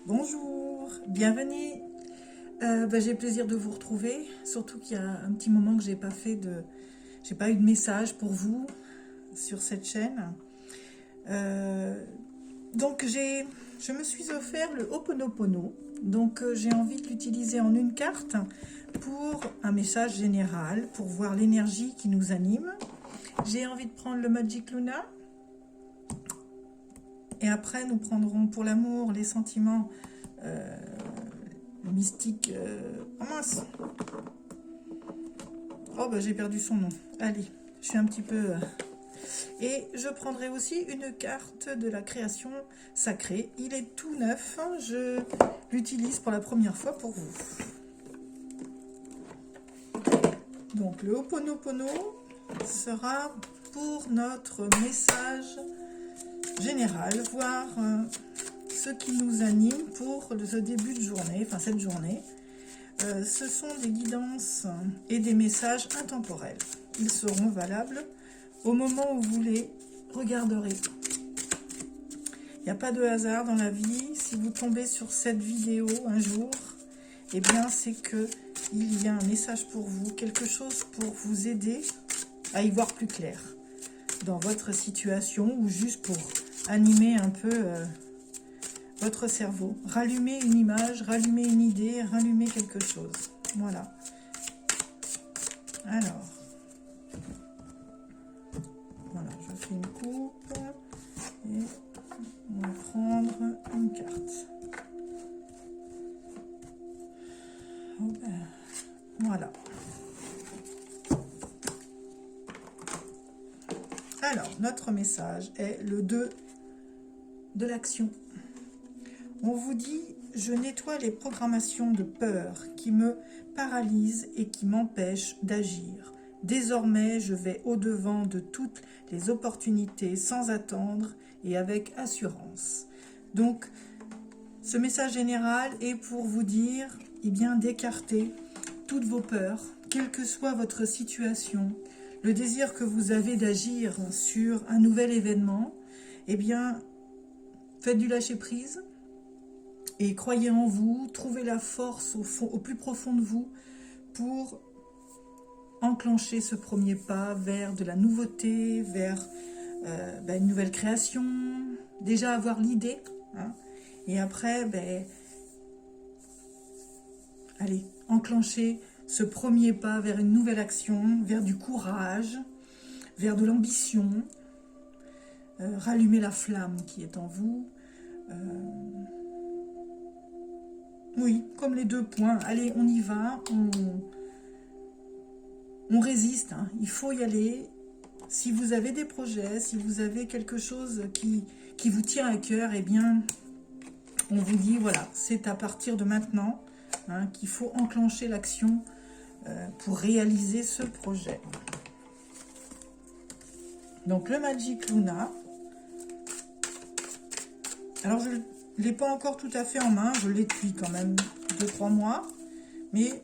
Bonjour, bienvenue. J'ai plaisir de vous retrouver, surtout qu'il y a un petit moment que j'ai pas eu de message pour vous sur cette chaîne. Je me suis offert le Ho'oponopono. Donc j'ai envie de l'utiliser en une carte pour un message général, pour voir l'énergie qui nous anime. J'ai envie de prendre le Magic Luna. Et après, nous prendrons pour l'amour, les sentiments mystiques. Oh mince! Oh, j'ai perdu son nom. Allez, je suis un petit peu... Et je prendrai aussi une carte de la création sacrée. Il est tout neuf. Je l'utilise pour la première fois pour vous. Donc, le Ho'oponopono sera pour notre message général, voir ce qui nous anime pour ce début de journée, enfin cette journée. Ce sont des guidances et des messages intemporels. Ils seront valables au moment où vous les regarderez. Il n'y a pas de hasard dans la vie. Si vous tombez sur cette vidéo un jour, eh bien c'est que il y a un message pour vous, quelque chose pour vous aider à y voir plus clair dans votre situation ou juste pour animer un peu votre cerveau. Rallumer une image, rallumer une idée, rallumer quelque chose. Voilà. Alors, voilà, je fais une coupe et on va prendre une carte. Voilà. Alors, notre message est le 2 de l'action. On vous dit, je nettoie les programmations de peur qui me paralysent et qui m'empêchent d'agir. Désormais, je vais au-devant de toutes les opportunités sans attendre et avec assurance. Donc, ce message général est pour vous dire, eh bien, d'écarter toutes vos peurs, quelle que soit votre situation, le désir que vous avez d'agir sur un nouvel événement, eh bien, faites du lâcher-prise. Et croyez en vous, trouvez la force au plus profond de vous pour enclencher ce premier pas vers de la nouveauté, vers une nouvelle création. Déjà avoir l'idée, hein, et après, allez, enclencher ce premier pas vers une nouvelle action, vers du courage, vers de l'ambition, rallumer la flamme qui est en vous. Oui, comme les 2 points. Allez, on y va. On résiste. Hein. Il faut y aller. Si vous avez des projets, si vous avez quelque chose qui vous tient à cœur, eh bien, on vous dit, voilà, c'est à partir de maintenant qu'il faut enclencher l'action pour réaliser ce projet. Donc, le Magic Luna. Alors, je ne l'ai pas encore tout à fait en main. Je l'ai depuis quand même 2-3 mois. Mais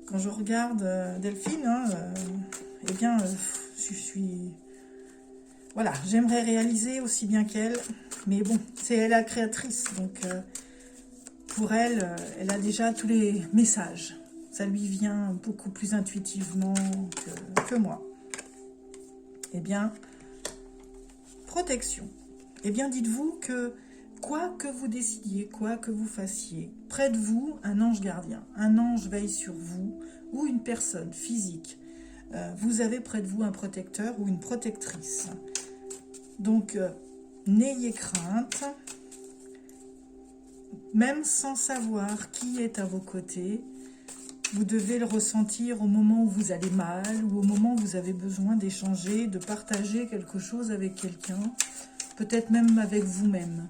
quand je regarde Delphine, eh bien, je suis... Voilà, j'aimerais réaliser aussi bien qu'elle. Mais bon, c'est elle la créatrice. Donc, pour elle, elle a déjà tous les messages. Ça lui vient beaucoup plus intuitivement que moi. Eh bien, protection. Eh bien, dites-vous que quoi que vous décidiez, quoi que vous fassiez, près de vous, un ange gardien. Un ange veille sur vous ou une personne physique. Vous avez près de vous un protecteur ou une protectrice. Donc, n'ayez crainte. Même sans savoir qui est à vos côtés, vous devez le ressentir au moment où vous allez mal ou au moment où vous avez besoin d'échanger, de partager quelque chose avec quelqu'un, peut-être même avec vous-même.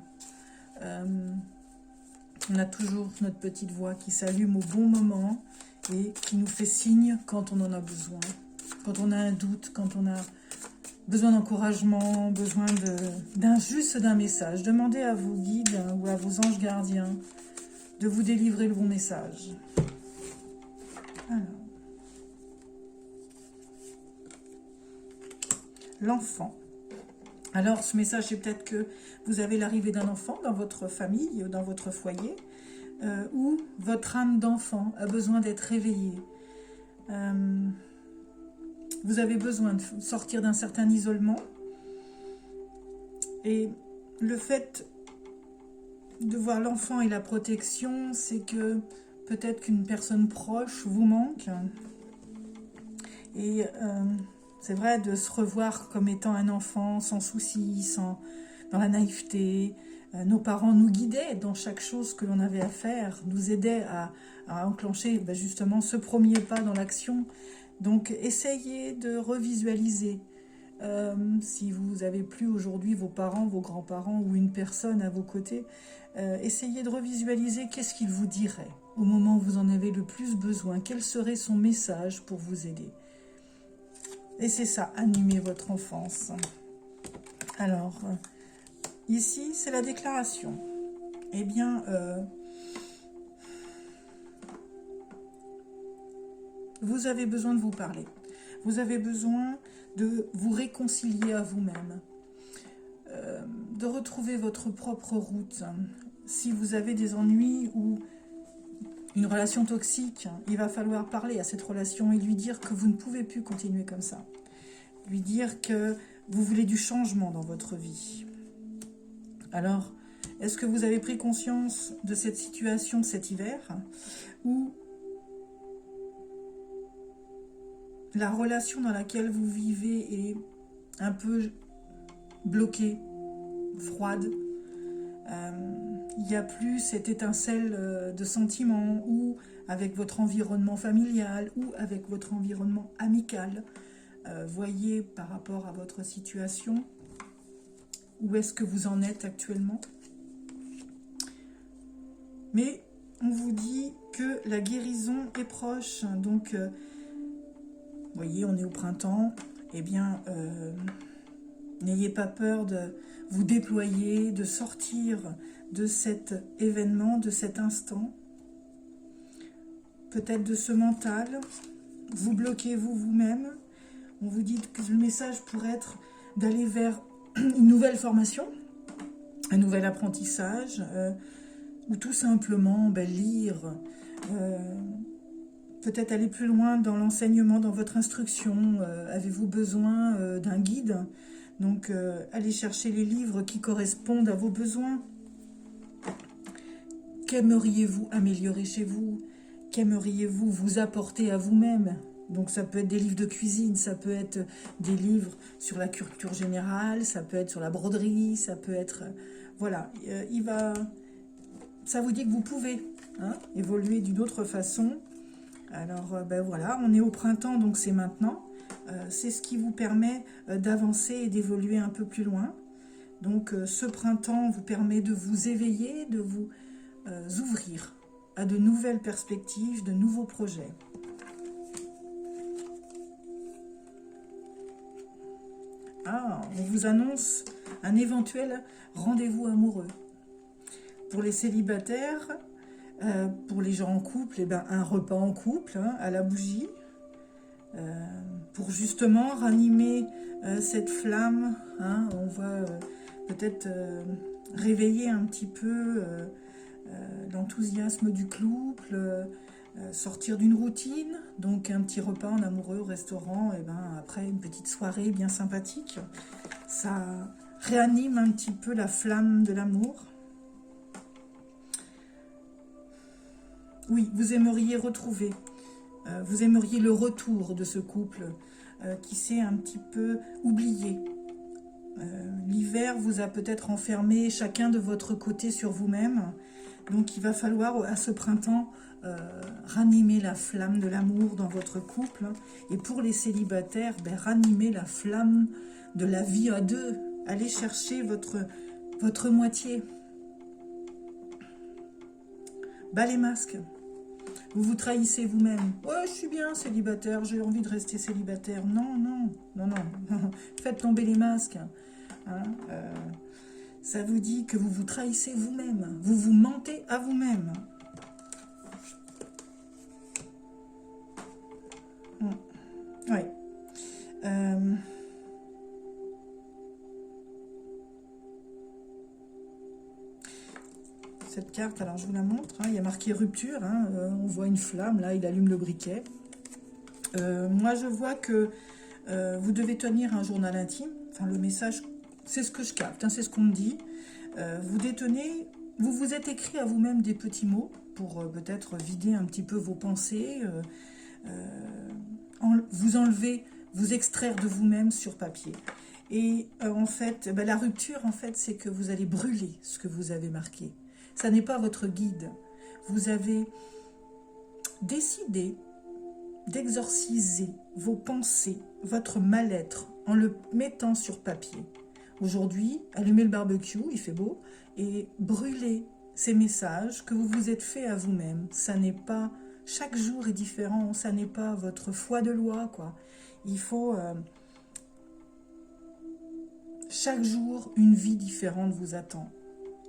On a toujours notre petite voix qui s'allume au bon moment et qui nous fait signe quand on en a besoin. Quand on a un doute, quand on a besoin d'encouragement, besoin juste d'un message. Demandez à vos guides ou à vos anges gardiens de vous délivrer le bon message. Alors. L'enfant. Alors, ce message, c'est peut-être que vous avez l'arrivée d'un enfant dans votre famille, dans votre foyer, ou votre âme d'enfant a besoin d'être réveillée. Vous avez besoin de sortir d'un certain isolement. Et le fait de voir l'enfant et la protection, c'est que peut-être qu'une personne proche vous manque. Et c'est vrai de se revoir comme étant un enfant sans soucis, dans la naïveté. Nos parents nous guidaient dans chaque chose que l'on avait à faire, nous aidaient à enclencher justement ce premier pas dans l'action. Donc essayez de revisualiser. Si vous n'avez plus aujourd'hui vos parents, vos grands-parents ou une personne à vos côtés, essayez de revisualiser qu'est-ce qu'il vous dirait au moment où vous en avez le plus besoin, quel serait son message pour vous aider. Et c'est ça, animer votre enfance. Alors, ici, c'est la déclaration. Eh bien, vous avez besoin de vous parler. Vous avez besoin de vous réconcilier à vous-même. De retrouver votre propre route. Si vous avez des ennuis ou une relation toxique, il va falloir parler à cette relation et lui dire que vous ne pouvez plus continuer comme ça. Lui dire que vous voulez du changement dans votre vie. Alors, est-ce que vous avez pris conscience de cette situation cet hiver, ou la relation dans laquelle vous vivez est un peu bloquée, froide? Il n'y a plus cette étincelle de sentiments, ou avec votre environnement familial, ou avec votre environnement amical. Voyez par rapport à votre situation, où est-ce que vous en êtes actuellement. Mais on vous dit que la guérison est proche. Donc, voyez, on est au printemps. Eh bien, n'ayez pas peur de vous déployer, de sortir de cet événement, de cet instant. Peut-être de ce mental. Vous bloquez-vous vous-même. On vous dit que le message pourrait être d'aller vers une nouvelle formation, un nouvel apprentissage, ou tout simplement lire, peut-être aller plus loin dans l'enseignement, dans votre instruction. Avez-vous besoin d'un guide? Donc, allez chercher les livres qui correspondent à vos besoins. Qu'aimeriez-vous améliorer chez vous? Qu'aimeriez-vous vous apporter à vous-même? Donc ça peut être des livres de cuisine, ça peut être des livres sur la culture générale, ça peut être sur la broderie, ça peut être... voilà, ça vous dit que vous pouvez évoluer d'une autre façon. Alors voilà, on est au printemps, donc c'est maintenant. C'est ce qui vous permet d'avancer et d'évoluer un peu plus loin. Donc ce printemps vous permet de vous éveiller, de vous ouvrir à de nouvelles perspectives, de nouveaux projets. Ah, on vous annonce un éventuel rendez-vous amoureux. Pour les célibataires, pour les gens en couple, un repas en couple, à la bougie, pour justement ranimer cette flamme. On va peut-être réveiller un petit peu l'enthousiasme du couple, sortir d'une routine, donc un petit repas en amoureux au restaurant, après une petite soirée bien sympathique, ça réanime un petit peu la flamme de l'amour. Oui, vous aimeriez retrouver, vous aimeriez le retour de ce couple qui s'est un petit peu oublié. L'hiver vous a peut-être enfermé chacun de votre côté sur vous-même, donc il va falloir à ce printemps ranimer la flamme de l'amour dans votre couple. Et pour les célibataires, ranimer la flamme de la vie à deux. Allez chercher votre moitié. Bas les masques. Vous vous trahissez vous-même. Ouais, je suis bien célibataire, j'ai envie de rester célibataire. Non, non, non, non. Faites tomber les masques. Ça vous dit que vous vous trahissez vous-même. Vous vous mentez à vous-même. Ouais. cette carte. Alors, je vous la montre. Hein, il y a marqué rupture. Hein, on voit une flamme. Là, il allume le briquet. Moi, je vois que vous devez tenir un journal intime. Enfin, le message, c'est ce que je capte. Hein, c'est ce qu'on me dit. Vous détenez... Vous vous êtes écrit à vous-même des petits mots pour peut-être vider un petit peu vos pensées. Vous enlever, vous extraire de vous-même sur papier. Et en fait, la rupture, en fait, c'est que vous allez brûler ce que vous avez marqué. Ça n'est pas votre guide. Vous avez décidé d'exorciser vos pensées, votre mal-être, en le mettant sur papier. Aujourd'hui, allumez le barbecue, il fait beau, et brûlez ces messages que vous vous êtes fait à vous-même. Ça n'est pas... Chaque jour est différent, ça n'est pas votre foi de loi, quoi. Il faut... chaque jour, une vie différente vous attend.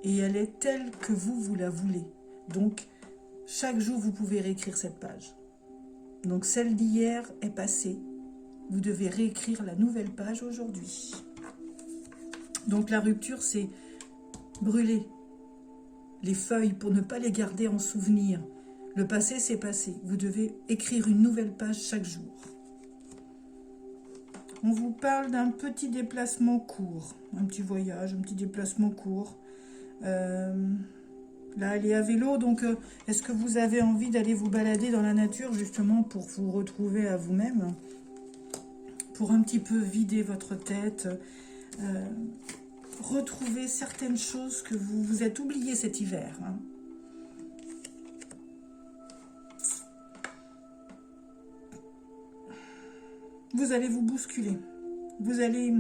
Et elle est telle que vous la voulez. Donc, chaque jour, vous pouvez réécrire cette page. Donc, celle d'hier est passée. Vous devez réécrire la nouvelle page aujourd'hui. Donc, la rupture, c'est brûler les feuilles pour ne pas les garder en souvenir. Le passé, c'est passé. Vous devez écrire une nouvelle page chaque jour. On vous parle d'un petit déplacement court. Un petit voyage, un petit déplacement court. Là, elle est à vélo, donc est-ce que vous avez envie d'aller vous balader dans la nature, justement, pour vous retrouver à vous-même, pour un petit peu vider votre tête, retrouver certaines choses que vous vous êtes oubliées cet hiver, hein. Vous allez vous bousculer. Vous allez...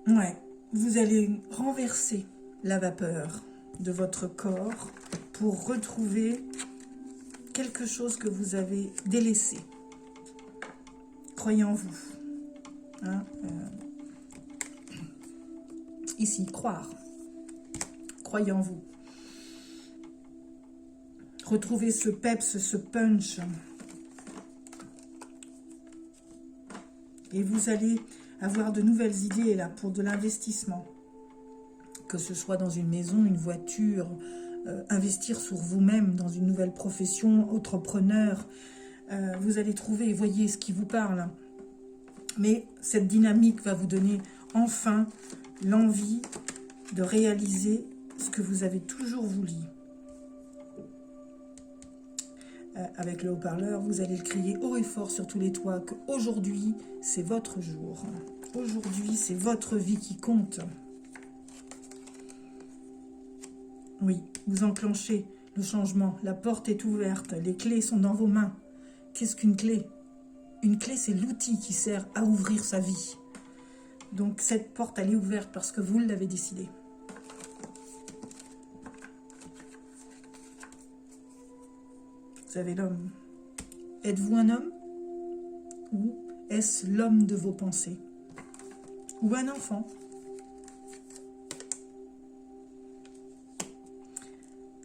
Ouais. Vous allez renverser la vapeur de votre corps pour retrouver quelque chose que vous avez délaissé. Croyez en vous. Hein, ici, croire. Croyez en vous. Retrouvez ce peps, ce punch. Et vous allez avoir de nouvelles idées là pour de l'investissement. Que ce soit dans une maison, une voiture, investir sur vous-même dans une nouvelle profession, entrepreneur. Vous allez trouver, voyez ce qui vous parle. Mais cette dynamique va vous donner enfin l'envie de réaliser ce que vous avez toujours voulu. Avec le haut-parleur, vous allez le crier haut et fort sur tous les toits qu'aujourd'hui, c'est votre jour. Aujourd'hui, c'est votre vie qui compte. Oui, vous enclenchez le changement. La porte est ouverte. Les clés sont dans vos mains. Qu'est-ce qu'une clé? Une clé, c'est l'outil qui sert à ouvrir sa vie. Donc, cette porte, elle est ouverte parce que vous l'avez décidé. Vous avez l'homme. Êtes-vous un homme? Ou est-ce l'homme de vos pensées? Ou un enfant?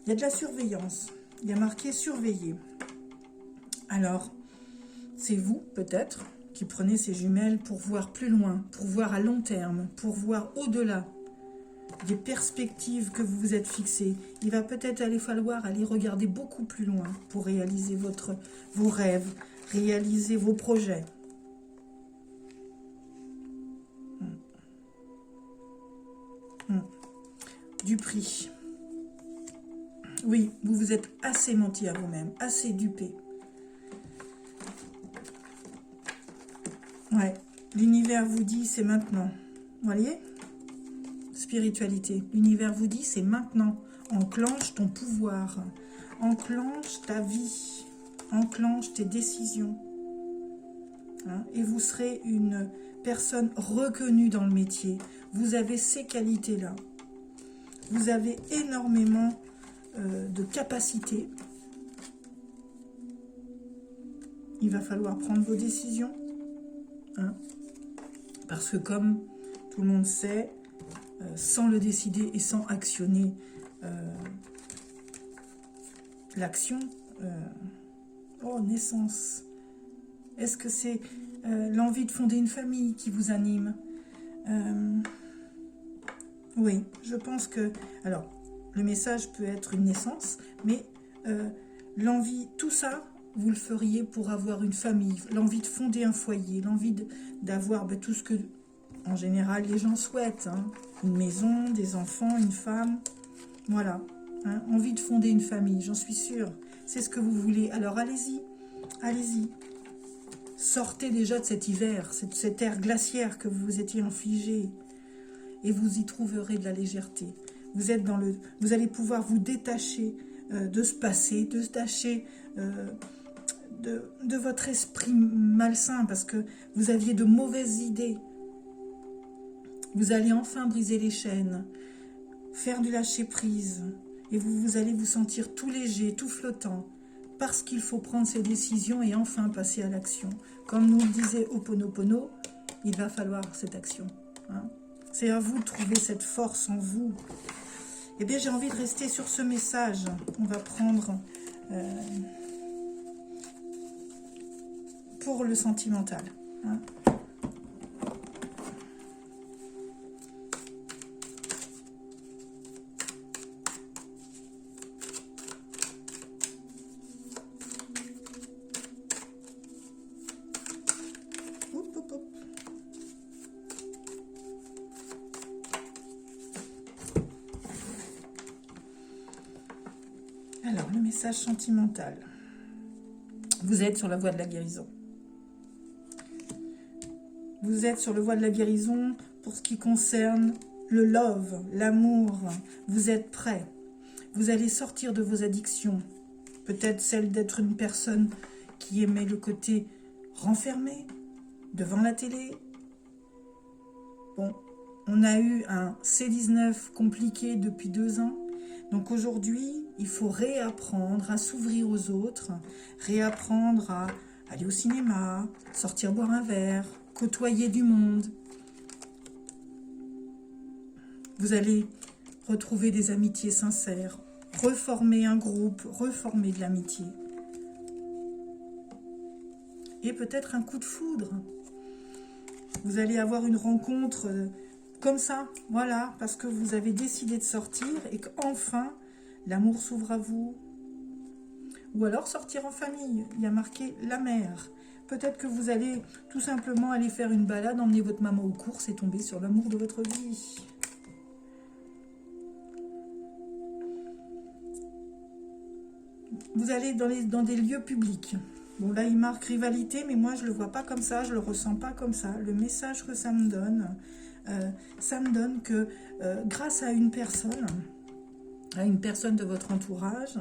Il y a de la surveillance. Il y a marqué surveiller. Alors, c'est vous, peut-être, qui prenez ces jumelles pour voir plus loin, pour voir à long terme, pour voir au-delà des perspectives que vous vous êtes fixées. Il va peut-être falloir aller regarder beaucoup plus loin pour réaliser vos rêves, réaliser vos projets. Du prix. Oui, vous vous êtes assez menti à vous-même, assez dupé. Ouais, l'univers vous dit c'est maintenant. Vous voyez? Spiritualité. L'univers vous dit c'est maintenant. Enclenche ton pouvoir. Enclenche ta vie. Enclenche tes décisions. Hein? Et vous serez une personne reconnue dans le métier. Vous avez ces qualités-là. Vous avez énormément de capacités. Il va falloir prendre vos décisions. Hein? Parce que comme tout le monde sait, sans le décider et sans actionner l'action, oh, naissance. Est-ce que c'est l'envie de fonder une famille qui vous anime? Oui, je pense que... Alors, le message peut être une naissance, mais l'envie, tout ça, vous le feriez pour avoir une famille, l'envie de fonder un foyer, l'envie d'avoir tout ce que, en général, les gens souhaitent. Hein. Une maison, des enfants, une femme, voilà. Hein. Envie de fonder une famille, j'en suis sûre. C'est ce que vous voulez. Alors, allez-y, allez-y. Sortez déjà de cet hiver, cette ère glaciaire que vous vous étiez infligée. Et vous y trouverez de la légèreté. Vous êtes vous allez pouvoir vous détacher de ce passé, de se détacher de votre esprit malsain, parce que vous aviez de mauvaises idées. Vous allez enfin briser les chaînes, faire du lâcher-prise, et vous allez vous sentir tout léger, tout flottant, parce qu'il faut prendre ses décisions et enfin passer à l'action. Comme nous le disait Ho'oponopono, il va falloir cette action. Hein. C'est à vous de trouver cette force en vous. Eh bien, j'ai envie de rester sur ce message. On va prendre pour le sentimental. Hein. Hop, hop, hop. Alors, le message sentimental. Vous êtes sur la voie de la guérison. Vous êtes sur la voie de la guérison pour ce qui concerne le love, l'amour. Vous êtes prêt. Vous allez sortir de vos addictions. Peut-être celle d'être une personne qui aimait le côté renfermé, devant la télé. Bon, on a eu un C19 compliqué depuis 2 ans. Donc aujourd'hui, il faut réapprendre à s'ouvrir aux autres, réapprendre à aller au cinéma, sortir boire un verre, côtoyer du monde. Vous allez retrouver des amitiés sincères, reformer un groupe, reformer de l'amitié. Et peut-être un coup de foudre. Vous allez avoir une rencontre comme ça, voilà, parce que vous avez décidé de sortir et qu'enfin, l'amour s'ouvre à vous. Ou alors sortir en famille, il y a marqué la mère. Peut-être que vous allez tout simplement aller faire une balade, emmener votre maman aux courses et tomber sur l'amour de votre vie. Vous allez dans des lieux publics. Bon, là, il marque rivalité, mais moi, je ne le vois pas comme ça, je ne le ressens pas comme ça. Le message que ça me donne que grâce à une personne de votre entourage,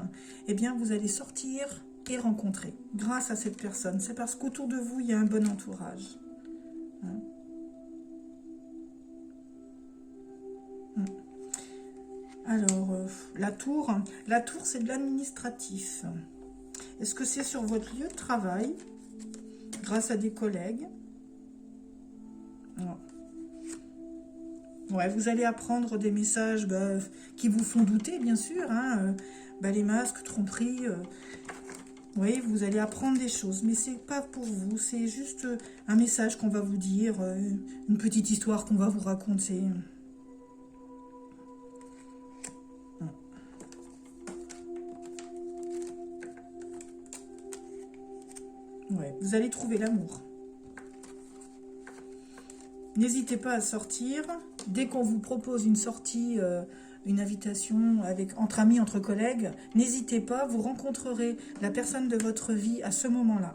eh bien, vous allez sortir et rencontrer grâce à cette personne. C'est parce qu'autour de vous, il y a un bon entourage. Hein? Alors, la tour, c'est de l'administratif. Est-ce que c'est sur votre lieu de travail, grâce à des collègues? Non. Ouais, vous allez apprendre des messages qui vous font douter, bien sûr. Hein, les masques, tromperies. Oui, vous allez apprendre des choses, mais c'est pas pour vous. C'est juste un message qu'on va vous dire, une petite histoire qu'on va vous raconter. Ouais, vous allez trouver l'amour. N'hésitez pas à sortir. Dès qu'on vous propose une sortie, une invitation entre amis, entre collègues, n'hésitez pas, vous rencontrerez la personne de votre vie à ce moment-là.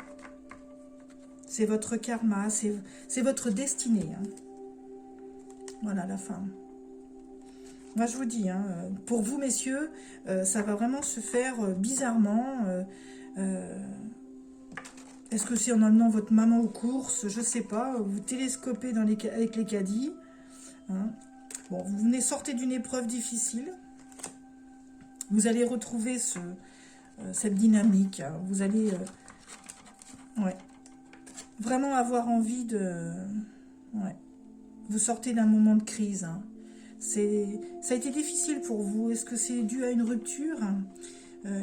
C'est votre karma, c'est votre destinée. Hein. Voilà la fin. Moi je vous dis, hein, pour vous messieurs, ça va vraiment se faire bizarrement. Est-ce que c'est en emmenant votre maman aux courses? Je ne sais pas. Vous télescopez avec les caddies. Hein. Bon, vous venez sortir d'une épreuve difficile. Vous allez retrouver cette dynamique. Hein. Vous allez vraiment avoir envie de... Ouais. Vous sortez d'un moment de crise. Hein. Ça a été difficile pour vous. Est-ce que c'est dû à une rupture ?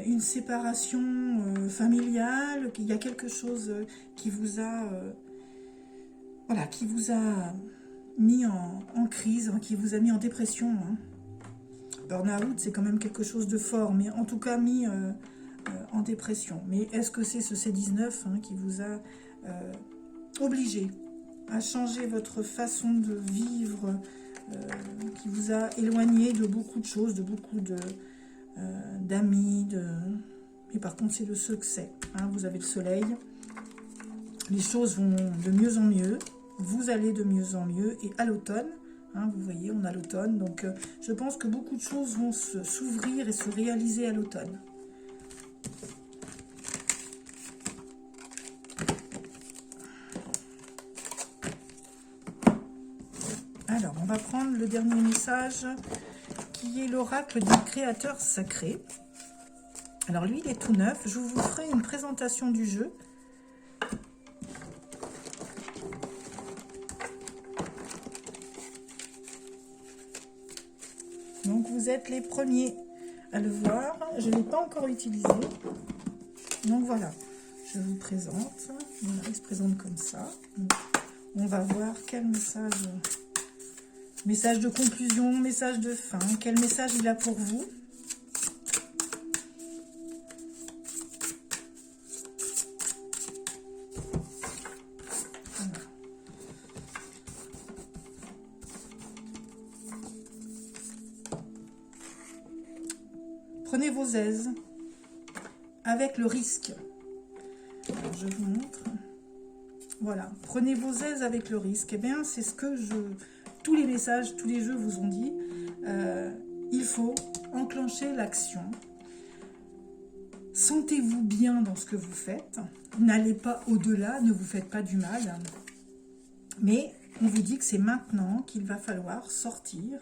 Une séparation familiale, qu'il y a quelque chose qui vous a mis en crise, hein, qui vous a mis en dépression. Hein. Burn-out, c'est quand même quelque chose de fort, mais en tout cas mis en dépression. Mais est-ce que c'est ce C19 hein, qui vous a obligé à changer votre façon de vivre, qui vous a éloigné de beaucoup de choses, de beaucoup d'amis, mais par contre c'est le succès. Hein, vous avez le soleil, les choses vont de mieux en mieux, vous allez de mieux en mieux, et à l'automne, hein, vous voyez, on a l'automne, donc je pense que beaucoup de choses vont s'ouvrir et se réaliser à l'automne. Alors, on va prendre le dernier message, qui est l'oracle du créateur sacré. Alors, lui, il est tout neuf. Je vous ferai une présentation du jeu. Donc, vous êtes les premiers à le voir. Je ne l'ai pas encore utilisé. Donc, voilà. Je vous présente. Voilà, il se présente comme ça. On va voir quel message... Message de conclusion, message de fin. Quel message il a pour vous? Voilà. Prenez vos aises avec le risque. Alors, je vous montre. Voilà. Prenez vos aises avec le risque. Eh bien, c'est ce que tous les messages, tous les jeux vous ont dit, il faut enclencher l'action. Sentez-vous bien dans ce que vous faites. N'allez pas au-delà, ne vous faites pas du mal. Mais on vous dit que c'est maintenant qu'il va falloir sortir.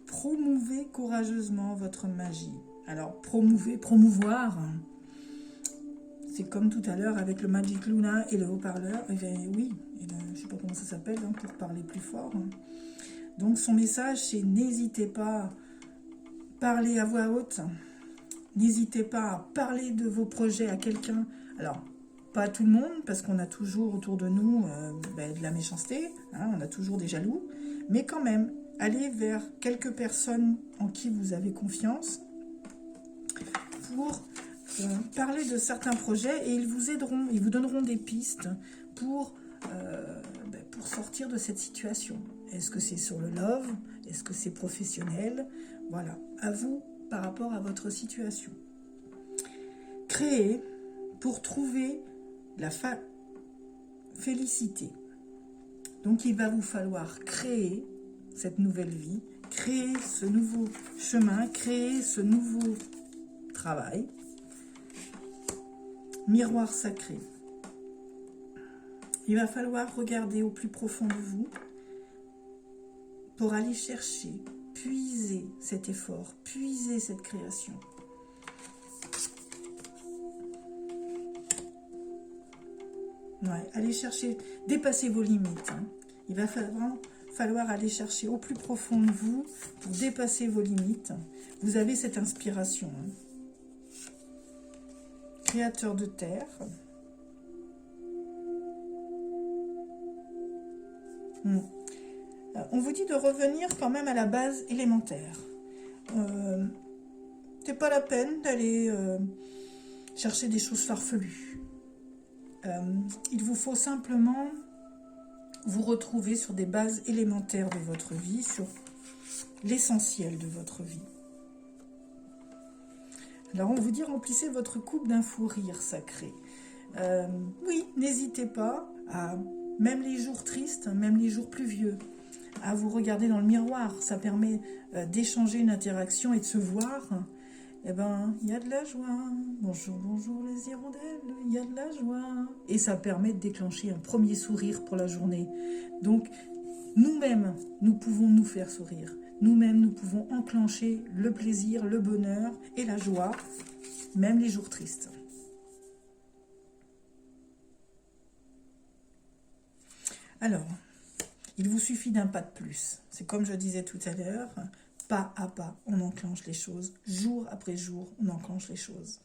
Promouvez courageusement votre magie. Alors, promouvoir... C'est comme tout à l'heure avec le Magic Luna et le haut-parleur. Eh bien, oui, je ne sais pas comment ça s'appelle, hein, pour parler plus fort. Donc son message, c'est n'hésitez pas à parler à voix haute. N'hésitez pas à parler de vos projets à quelqu'un. Alors, pas à tout le monde, parce qu'on a toujours autour de nous de la méchanceté. Hein, on a toujours des jaloux. Mais quand même, allez vers quelques personnes en qui vous avez confiance pour... parler de certains projets et ils vous aideront, ils vous donneront des pistes pour sortir de cette situation. Est-ce que c'est sur le love? Est-ce que c'est professionnel? Voilà, à vous par rapport à votre situation. Créez pour trouver la félicité. Donc il va vous falloir créer cette nouvelle vie, créer ce nouveau chemin, créer ce nouveau travail. Miroir sacré. Il va falloir regarder au plus profond de vous pour aller chercher, puiser cet effort, puiser cette création. Ouais, allez chercher, dépasser vos limites. Hein. Il va falloir aller chercher au plus profond de vous pour dépasser vos limites. Vous avez cette inspiration. Hein. Créateur de terre. On vous dit de revenir quand même à la base élémentaire. C'est pas la peine d'aller chercher des choses farfelues. Il vous faut simplement vous retrouver sur des bases élémentaires de votre vie, sur l'essentiel de votre vie. Alors, on vous dit, remplissez votre coupe d'un fou rire sacré. Oui, n'hésitez pas, même les jours tristes, même les jours pluvieux, à vous regarder dans le miroir. Ça permet d'échanger une interaction et de se voir. Eh ben, il y a de la joie. Bonjour, bonjour les hirondelles, il y a de la joie. Et ça permet de déclencher un premier sourire pour la journée. Donc, nous-mêmes, nous pouvons nous faire sourire. Nous-mêmes, nous pouvons enclencher le plaisir, le bonheur et la joie, même les jours tristes. Alors, il vous suffit d'un pas de plus. C'est comme je disais tout à l'heure, pas à pas, on enclenche les choses. Jour après jour, on enclenche les choses.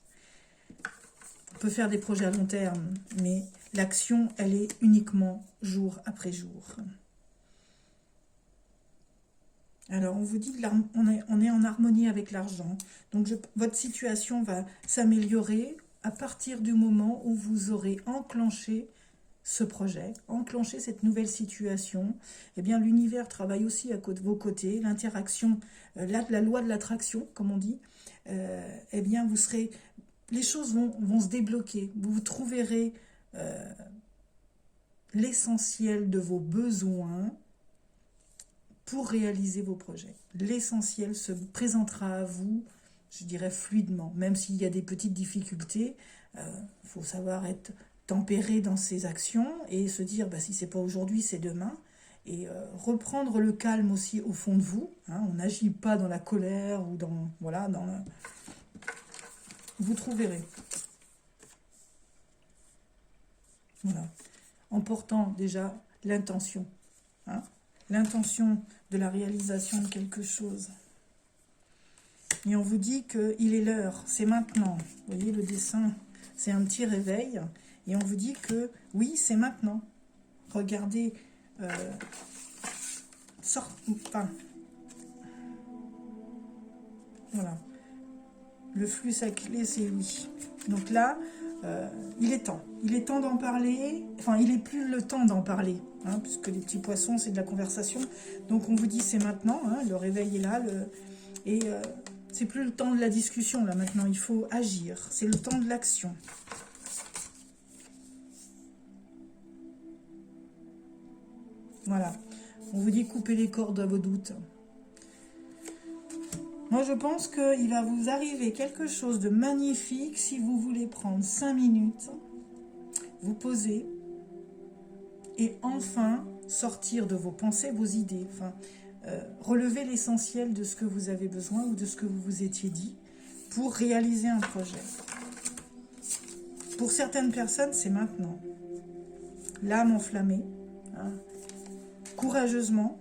On peut faire des projets à long terme, mais L'action, elle est uniquement jour après jour. Alors, on vous dit qu'on est en harmonie avec l'argent. Donc, votre situation va s'améliorer à partir du moment où vous aurez enclenché ce projet, enclenché cette nouvelle situation. Eh bien, l'univers travaille aussi à vos côtés. L'interaction, la loi de l'attraction, comme on dit, eh bien, les choses vont se débloquer. Vous trouverez l'essentiel de vos besoins pour réaliser vos projets. L'essentiel se présentera à vous, je dirais fluidement, même s'il y a des petites difficultés. Faut savoir être tempéré dans ses actions et se dire, bah, si c'est pas aujourd'hui, c'est demain. Et reprendre le calme aussi au fond de vous. Hein, on n'agit pas dans la colère ou dans... Voilà, vous trouverez. Voilà. En portant déjà l'intention. Hein, l'intention de la réalisation de quelque chose. Et on vous dit qu'il est l'heure, c'est maintenant. Vous voyez le dessin, c'est un petit réveil. Et on vous dit que oui, c'est maintenant. Regardez, voilà. Le flux sacré, c'est oui. Donc là, il est temps. Il est temps d'en parler. Enfin, il n'est plus le temps d'en parler. Hein, puisque les petits poissons, c'est de la conversation. Donc on vous dit c'est maintenant. Hein, le réveil est là. C'est plus le temps de la discussion là maintenant. Il faut agir. C'est le temps de l'action. Voilà. On vous dit couper les cordes à vos doutes. Moi, je pense qu'il va vous arriver quelque chose de magnifique si vous voulez prendre 5 minutes, vous poser et enfin sortir de vos pensées, vos idées. Enfin, relever l'essentiel de ce que vous avez besoin ou de ce que vous vous étiez dit pour réaliser un projet. Pour certaines personnes, c'est maintenant. L'âme enflammée, hein, courageusement,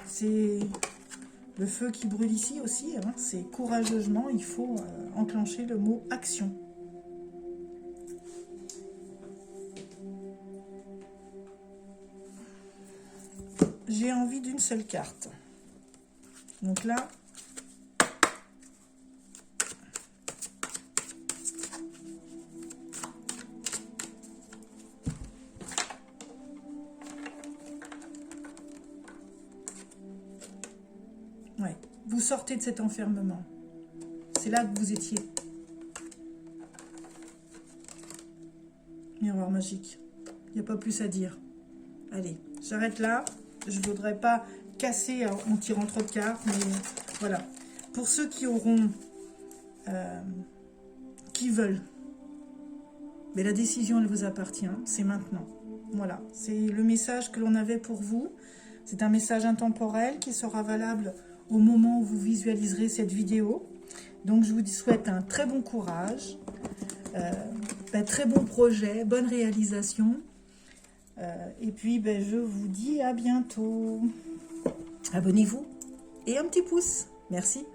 c'est... Le feu qui brûle ici aussi, hein, c'est courageusement, il faut enclencher le mot action. J'ai envie d'une seule carte. Donc là, ouais, vous sortez de cet enfermement. C'est là que vous étiez. Miroir magique. Il n'y a pas plus à dire. Allez, j'arrête là. Je ne voudrais pas casser en tirant trop de cartes, mais voilà. Pour ceux qui auront... qui veulent, mais la décision, elle vous appartient. C'est maintenant. Voilà, c'est le message que l'on avait pour vous. C'est un message intemporel qui sera valable au moment où vous visualiserez cette vidéo. Donc, je vous souhaite un très bon courage, très bon projet, bonne réalisation. Et puis, je vous dis à bientôt. Abonnez-vous et un petit pouce. Merci.